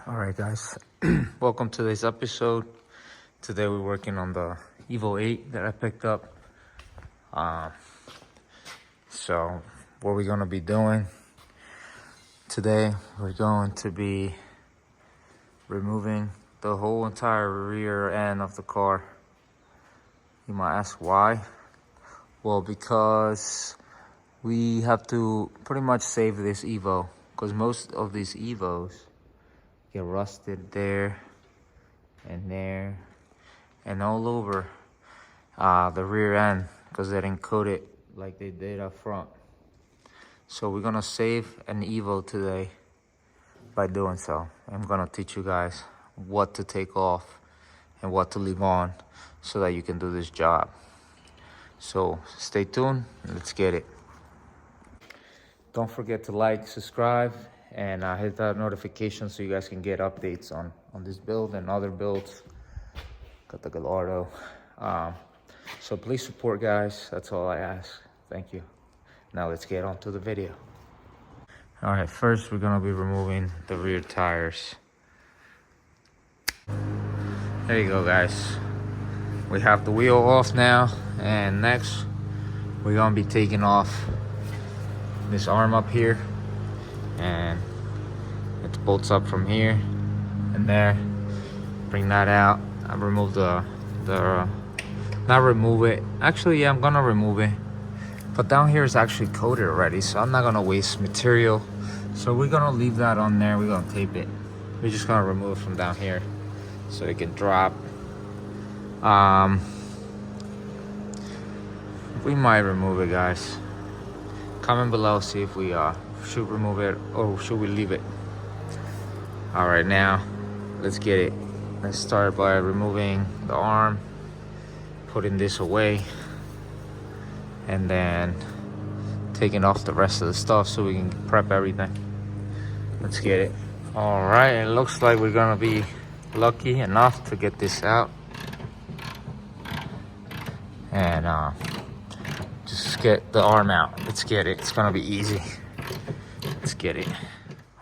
All right, guys. Welcome to this episode. Today we're working on the Evo 8 that I picked up. So what we're gonna be doing today, we're going to be removing the whole entire rear end of the car. You might ask why? Well, because we have to pretty much save this Evo, because most of these Evos get rusted there and all over the rear end because they didn't coat it like they did up front. So we're gonna save an Evo today by doing so. I'm gonna teach you guys what to take off and what to leave on so that you can do this job. So stay tuned, let's get it. Don't forget to like, subscribe, and hit that notification so you guys can get updates on this build and other builds. Got the Gallardo. So please support, guys. That's all I ask. Thank you. Now let's get on to the video. All right, first we're gonna be removing the rear tires. There you go, guys. We have the wheel off now, and next we're gonna be taking off this arm up here, and it bolts up from here and there. Bring that out. I removed not remove it. Actually, yeah, I'm gonna remove it. But down here is actually coated already, so I'm not gonna waste material. So we're gonna leave that on there. We're gonna tape it. We're just gonna remove it from down here so it can drop. We might remove it, guys. Comment below, see if we should remove it or should we leave it. All right, now let's get it. Let's start by removing the arm, putting this away, and then taking off the rest of the stuff so we can prep everything. Let's get it. All right, it looks like we're gonna be lucky enough to get this out. And just get the arm out. Let's get it. It's gonna be easy. Let's get it.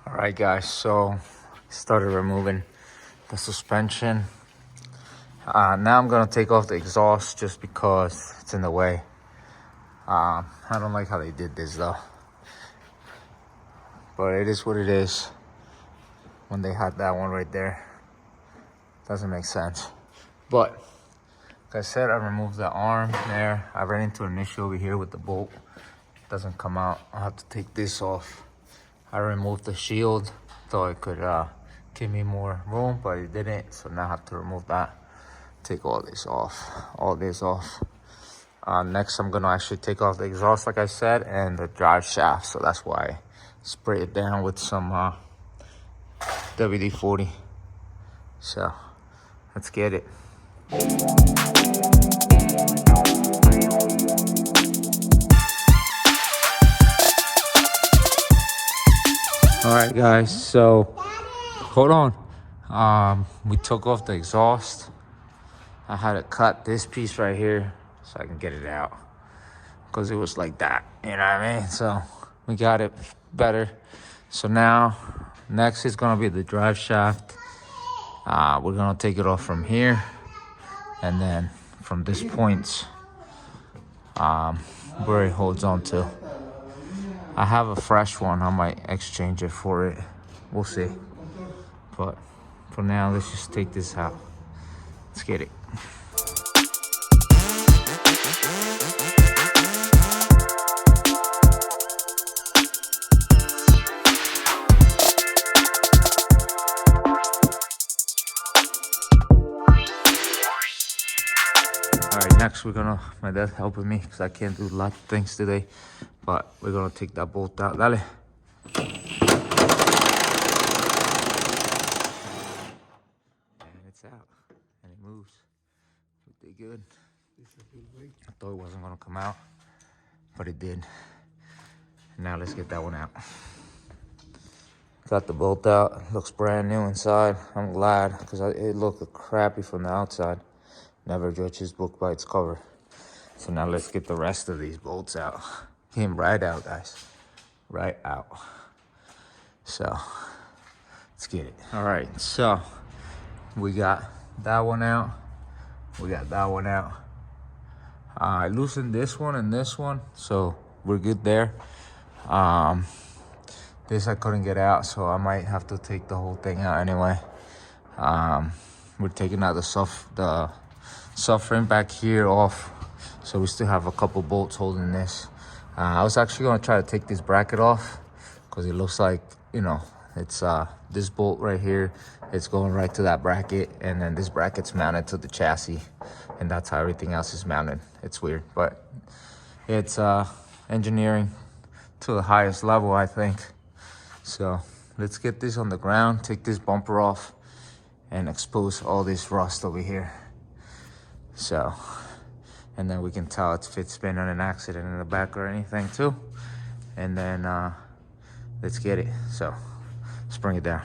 All right, guys, so started removing the suspension. Now I'm gonna take off the exhaust just because it's in the way. I don't like how they did this though, but it is what it is. When they had that one right there, doesn't make sense. But like I said, I removed the arm there. I ran into an issue over here with the bolt. It doesn't come out. I'll have to take this off. I removed the shield, thought it could give me more room, but it didn't. So now I have to remove that. Take all this off. Next, I'm gonna actually take off the exhaust, like I said, and the drive shaft. So that's why I spray it down with some WD-40. So let's get it. All right, guys, so hold on. We took off the exhaust. I had to cut this piece right here so I can get it out because it was like that, you know what I mean? So we got it better. So now next is gonna be the drive shaft. We're gonna take it off from here, and then from this point where it holds on to. I have a fresh one. I might exchange it for it. We'll see. But for now, let's just take this out. Let's get it. All right, next my dad's helping me because I can't do a lot of things today, but we're gonna take that bolt out. Dale. And it's out, and it moves pretty good. I thought it wasn't gonna come out, but it did. Now let's get that one out. Got the bolt out, looks brand new inside. I'm glad, because it looked crappy from the outside. Never judge his book by its cover. So now let's get the rest of these bolts out. Came right out, guys. Right out. So Let's get it. All right, so we got that one out. We got that one out. I loosened this one and this one, so we're good there. This I couldn't get out, so I might have to take the whole thing out anyway. We're taking out the subframe back here off, so we still have a couple bolts holding this. I was actually gonna try to take this bracket off because it looks like, you know, it's this bolt right here, it's going right to that bracket, and then this bracket's mounted to the chassis, and that's how everything else is mounted. It's weird, but it's engineering to the highest level, I think. So let's get this on the ground, take this bumper off, and expose all this rust over here. So, and then we can tell if it's been on an accident in the back or anything too. And then let's get it. So let's bring it down.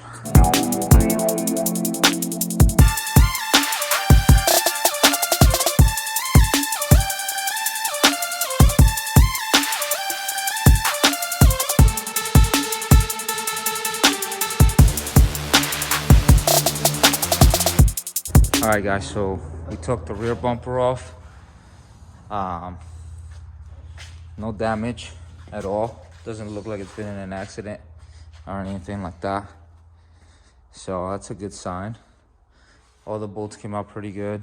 All right, guys, so we took the rear bumper off. No damage at all. Doesn't look like it's been in an accident or anything like that. So that's a good sign. All the bolts came out pretty good.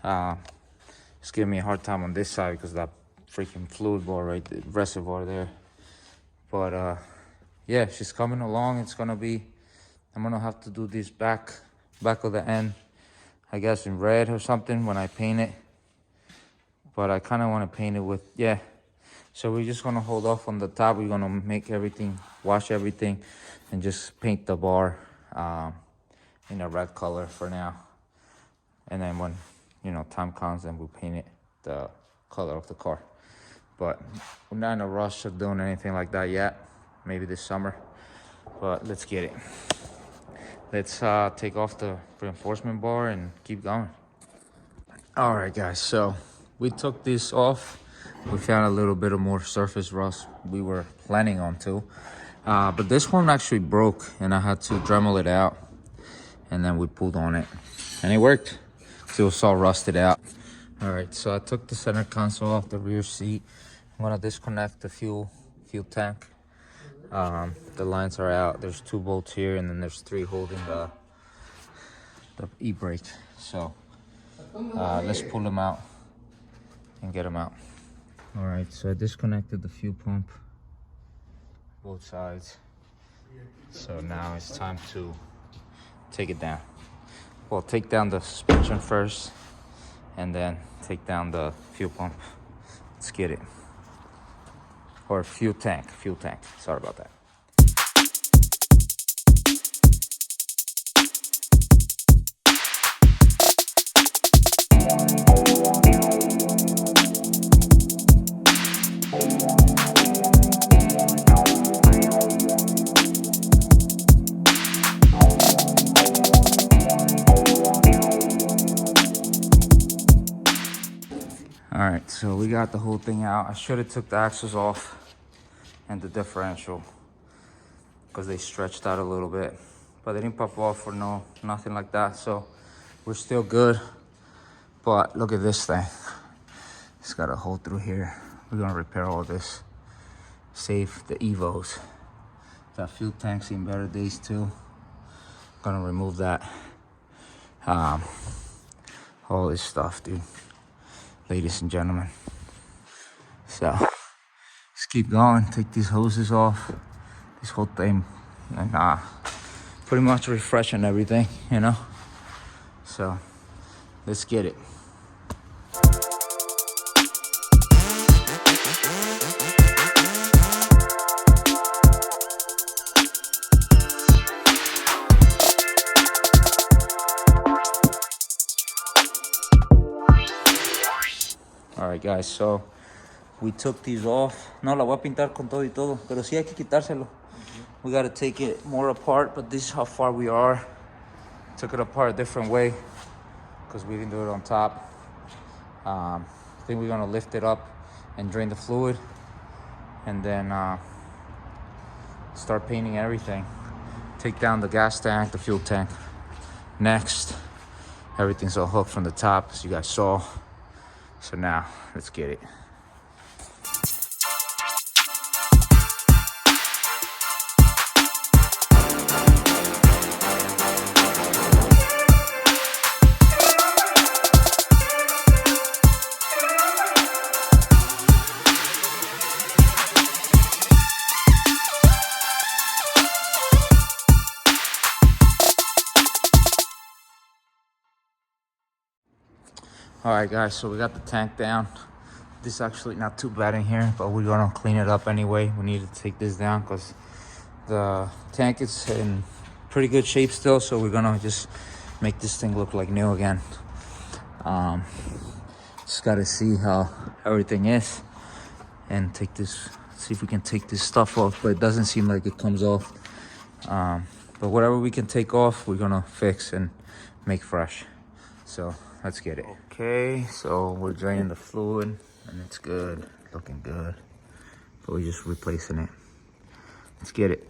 It's giving me a hard time on this side because of that freaking fluid bore right there, reservoir there. But yeah, she's coming along. It's gonna be, I'm gonna have to do this back of the end, I guess in red or something when I paint it. But I kind of want to paint it with, yeah. So we're just going to hold off on the top. We're going to make everything, wash everything, and just paint the bar in a red color for now. And then when, you know, time comes, then we'll paint it the color of the car. But we're not in a rush of doing anything like that yet. Maybe this summer. But let's get it. Let's take off the reinforcement bar and keep going. All right, guys, so we took this off. We found a little bit of more surface rust we were planning on to. But this one actually broke, and I had to Dremel it out. And then we pulled on it, and it worked. So it was all rusted out. All right, so I took the center console off the rear seat. I'm gonna disconnect the fuel tank. The lines are out. There's 2 bolts here, and then there's 3 holding the e-brake. So let's pull them out and get them out. All right, so I disconnected the fuel pump, both sides. So now it's time to take it down. Well, take down the suspension first, and then take down the fuel pump. Let's get it. Or fuel tank, sorry about that. All right, so we got the whole thing out. I should have took the axles off and the differential because they stretched out a little bit, but they didn't pop off or nothing like that. So we're still good. But look at this thing. It's got a hole through here. We're gonna repair all this. Save the Evos. That fuel tank's seen better days too. Gonna remove that. All this stuff, dude. Ladies and gentlemen. So let's keep going. Take these hoses off. This whole thing, and pretty much refreshing everything, you know. So let's get it. All right, guys, so we took these off. No, la voy a pintar con todo y todo, pero sí hay que quitárselo. We got to take it more apart, but this is how far we are. Took it apart a different way because we didn't do it on top. I think we're gonna lift it up and drain the fluid, and then start painting everything. take down the gas tank, the fuel tank. Next, everything's all hooked from the top, as you guys saw. So now, let's get it. All right, guys, so we got the tank down. This is actually not too bad in here, but we're gonna clean it up anyway. We need to take this down because the tank is in pretty good shape still, so we're gonna just make this thing look like new again. Just gotta see how everything is and take this, see if we can take this stuff off, but it doesn't seem like it comes off. But whatever we can take off, we're gonna fix and make fresh. So let's get it. Okay, so we're draining the fluid and it's good, looking good. But we're just replacing it. Let's get it.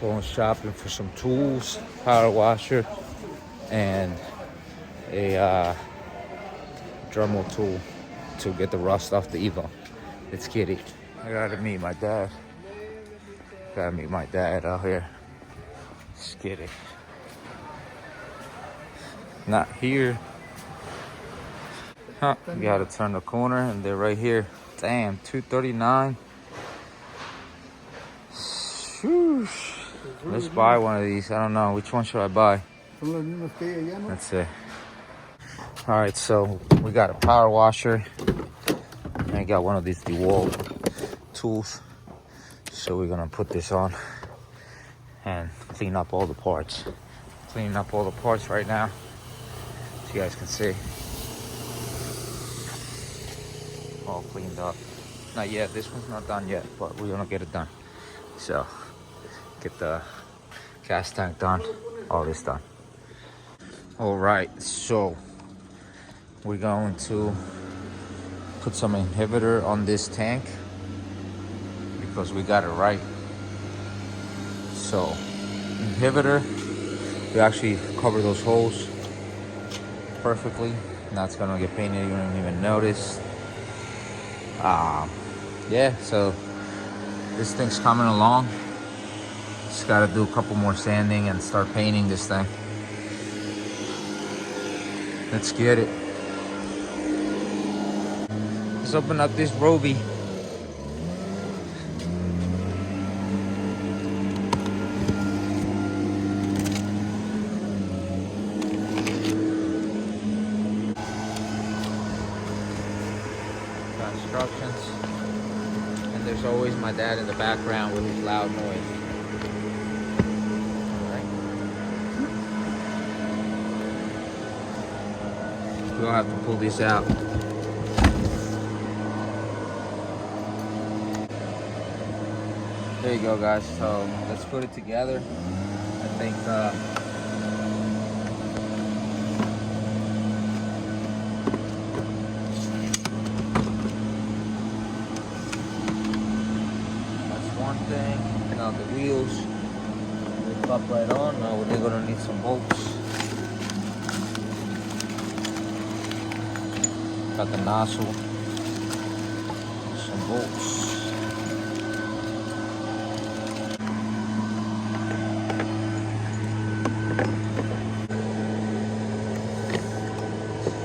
Going shopping for some tools, power washer, and a Dremel tool to get the rust off the Evo. Let's get it. I gotta meet my dad. Gotta meet my dad out here. Let's get it. Not here. Huh, you gotta turn the corner and they're right here. Damn, 239. Shoosh. Let's buy one of these. I don't know. Which one should I buy? Let's see. All right, so we got a power washer. And I got one of these DeWalt tools. So we're gonna put this on and clean up all the parts. Cleaning up all the parts right now. So you guys can see. All cleaned up. Not yet, this one's not done yet, but we're gonna get it done. So, get the gas tank done, all this done. All right, so we're going to put some inhibitor on this tank because we got it right. So, inhibitor, we actually cover those holes perfectly. Now it's gonna get painted, you don't even notice. Yeah, so this thing's coming along. Just gotta do a couple more sanding and start painting this thing. Let's get it. Let's open up this Roby. Instructions, and there's always my dad in the background with his loud noise. Alright. We'll have to pull this out. There you go, guys. So let's put it together. I think thing. Now the wheels will pop right on. Now we're gonna need some bolts. Got the nozzle, some bolts.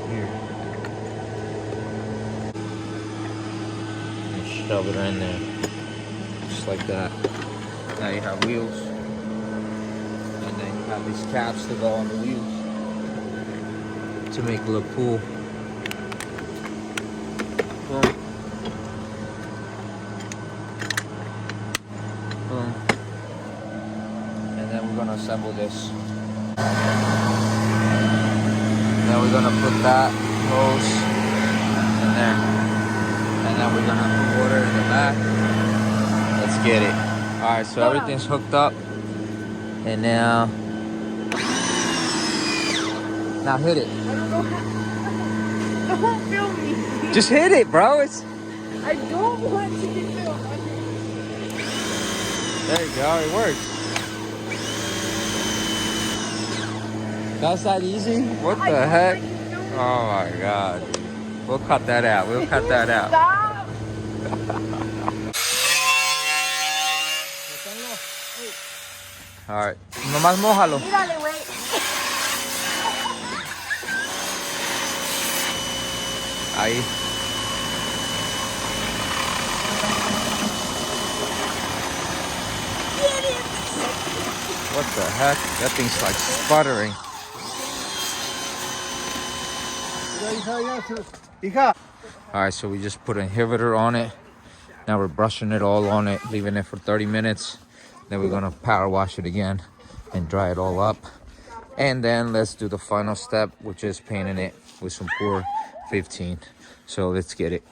Here. And shove it in there. Like that. Now you have wheels, and then you have these caps to go on the wheels to make it look cool. Boom. Boom. And then we're gonna assemble this. Then we're gonna put that hose in there, and then we're gonna put water in the back. Let's get it. All right, so everything's hooked up, and now hit it. I don't know how. Don't film me. Just hit it, bro. I don't want to be filmed. There you go, it works. That's that easy? What the heck? Oh my god. We'll cut that out. We'll cut that out. Stop. Alright. Nomás mójalo. Mírale, güey. Ahí. What the heck? That thing's like sputtering. Alright, so we just put an inhibitor on it. Now we're brushing it all on it, leaving it for 30 minutes. Then we're gonna power wash it again and dry it all up. And then let's do the final step, which is painting it with some Pour 15. So let's get it.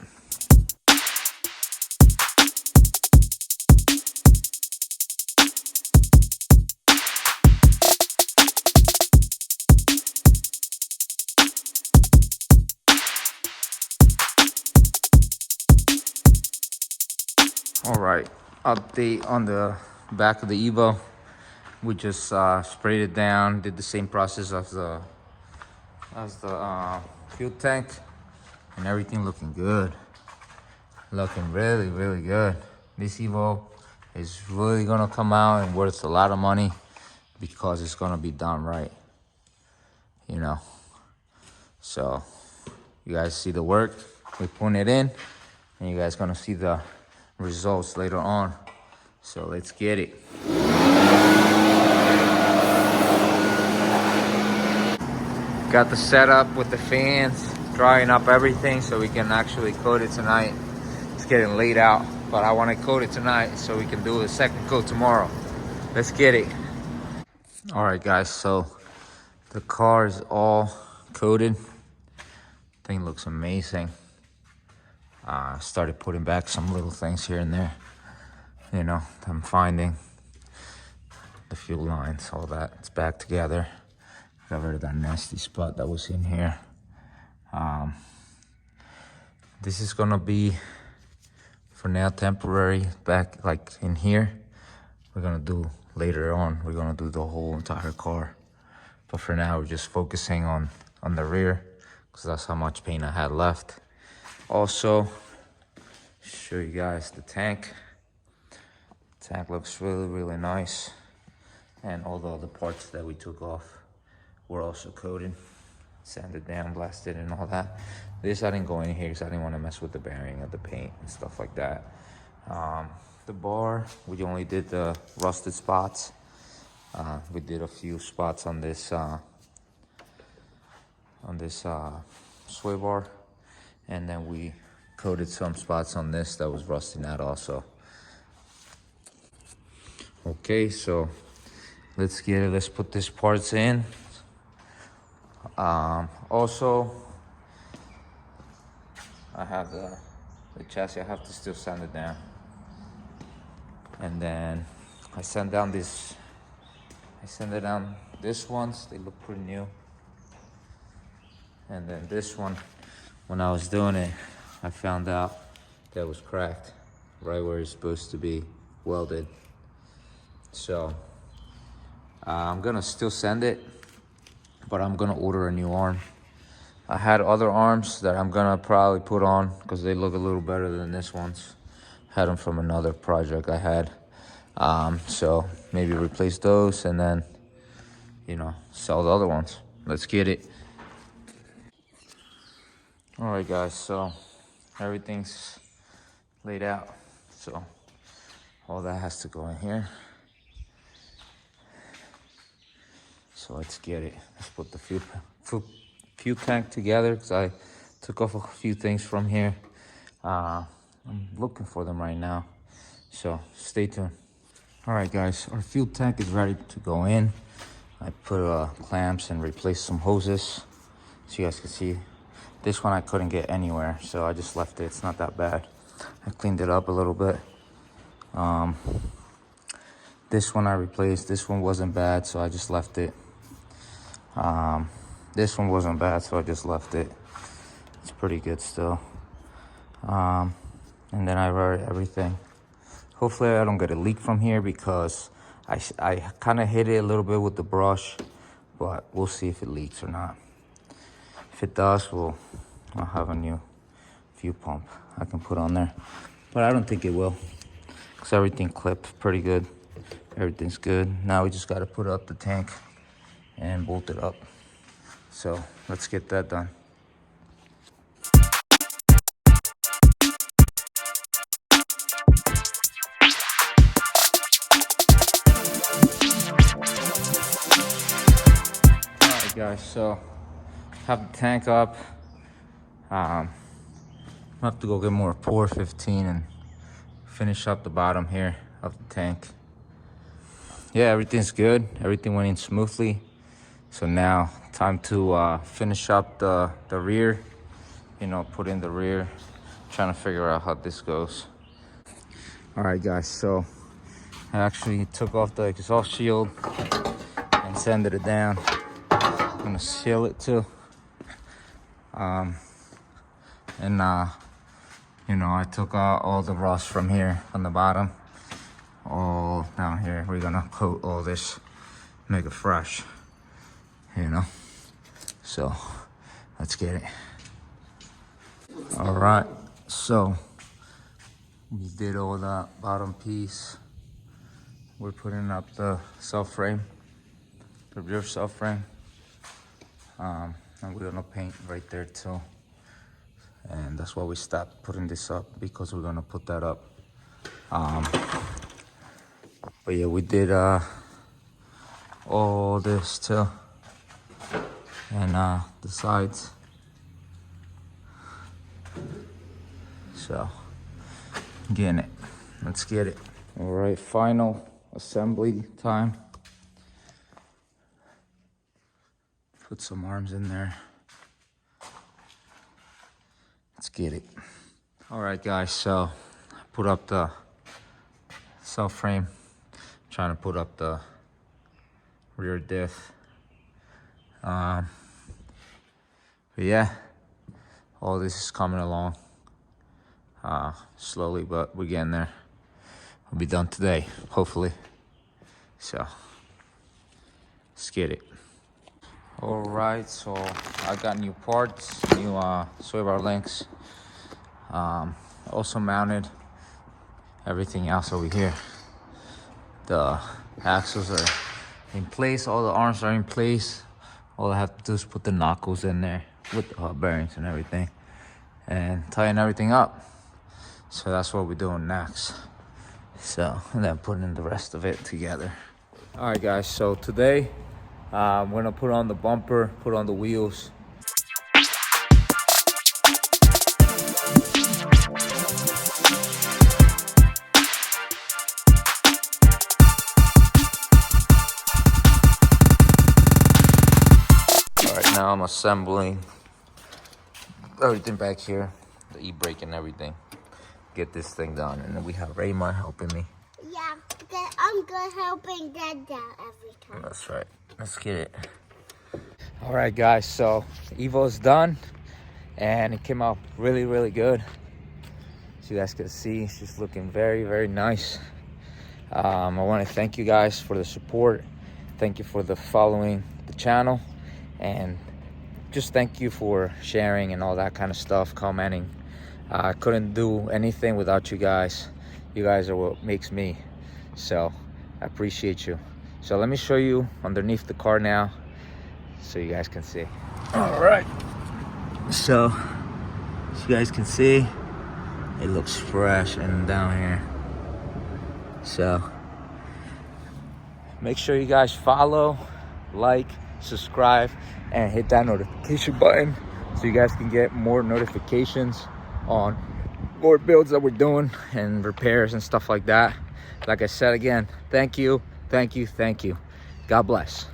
All right, update on the back of the Evo. We just sprayed it down, did the same process as the fuel tank, and everything looking good. Looking really, really good. This Evo is really gonna come out and worth a lot of money because it's gonna be done right, you know. So you guys see the work, we put it in, and you guys gonna see the results later on. So let's get it. Got the setup with the fans, drying up everything so we can actually coat it tonight. It's getting late out, but I want to coat it tonight so we can do the second coat tomorrow. Let's get it. All right, guys, so the car is all coated. Thing looks amazing. Started putting back some little things here and there, you know, I'm finding. The fuel lines, all that, it's back together. Got rid of that nasty spot that was in here. This is gonna be, for now, temporary, back like in here. We're gonna do, later on, we're gonna do the whole entire car. But for now, we're just focusing on the rear, because that's how much paint I had left. Also, show you guys the tank. Tank looks really, really nice. And all the other parts that we took off were also coated, sanded down, blasted, and all that. This I didn't go in here because I didn't want to mess with the bearing of the paint and stuff like that. The bar, we only did the rusted spots. We did a few spots on this sway bar, and then we coated some spots on this that was rusting out also. Okay, so let's get it. Let's put these parts in. Also, I have the chassis. I have to still sand it down, and then I sand down this. I sanded down this ones. They look pretty new. And then this one, when I was doing it, I found out that it was cracked right where it's supposed to be welded. So I'm gonna still send it, but I'm gonna order a new arm. I had other arms that I'm gonna probably put on because they look a little better than this ones. Had them from another project I had. So maybe replace those and then, you know, sell the other ones. Let's get it. All right, guys, so everything's laid out. So all that has to go in here. So let's get it. Let's put the fuel tank together because I took off a few things from here. I'm looking for them right now. So stay tuned. All right, guys, our fuel tank is ready to go in. I put clamps and replaced some hoses so you guys can see. This one I couldn't get anywhere, so I just left it. It's not that bad. I cleaned it up a little bit. This one I replaced. This one wasn't bad, so I just left it. This one wasn't bad, so I just left it. It's pretty good still. And then I wrote everything. Hopefully I don't get a leak from here because I kind of hit it a little bit with the brush, but we'll see if it leaks or not. If it does, I'll have a new fuel pump I can put on there, but I don't think it will because everything clipped pretty good. Everything's good. Now we just got to put up the tank and bolt it up. So let's get that done. Alright guys, so have the tank up. I have to go get more pour 15 and finish up the bottom here of the tank. Yeah, everything's good. Everything went in smoothly. So now time to finish up the rear, you know, put in the rear, trying to figure out how this goes. All right guys, so I actually took off the exhaust shield and sanded it down. I'm gonna seal it too. You know, I took out all the rust from here on the bottom, all down here. We're gonna coat all this, make it fresh, you know. So let's get it. All right, so we did all that bottom piece. We're putting up the subframe, the rear subframe, and we're gonna paint right there too. And that's why we stopped putting this up, because we're gonna put that up. But yeah, we did all this too, and the sides. So getting it, let's get it. All right, final assembly time. Put some arms in there. Let's get it. All right guys, so I put up the subframe, trying to put up the rear diff. But yeah, all this is coming along slowly, but we're getting there. We'll be done today, hopefully. So let's get it. All right, so I got new parts, new sway bar links. Also mounted everything else over here. The axles are in place, all the arms are in place. All I have to do is put the knuckles in there with the hub bearings and everything, and tighten everything up. So that's what we're doing next. So, and then putting the rest of it together. All right guys, so today I'm gonna put on the bumper, put on the wheels. All right, now I'm assembling everything back here, the e-brake and everything. Get this thing done, and then we have Raymar helping me. Yeah, I'm good helping Dad down every time. That's right. Let's get it. All right, guys. So Evo's done, and it came out really, really good. As you guys can see, she's looking very, very nice. I want to thank you guys for the support. Thank you for the following the channel, and just thank you for sharing and all that kind of stuff, commenting. I couldn't do anything without you guys. You guys are what makes me. So I appreciate you. So let me show you underneath the car now so you guys can see. All right. So as you guys can see, it looks fresh and down here. So make sure you guys follow, like, subscribe, and hit that notification button so you guys can get more notifications on more builds that we're doing and repairs and stuff like that. Like I said again, thank you, thank you, thank you. God bless.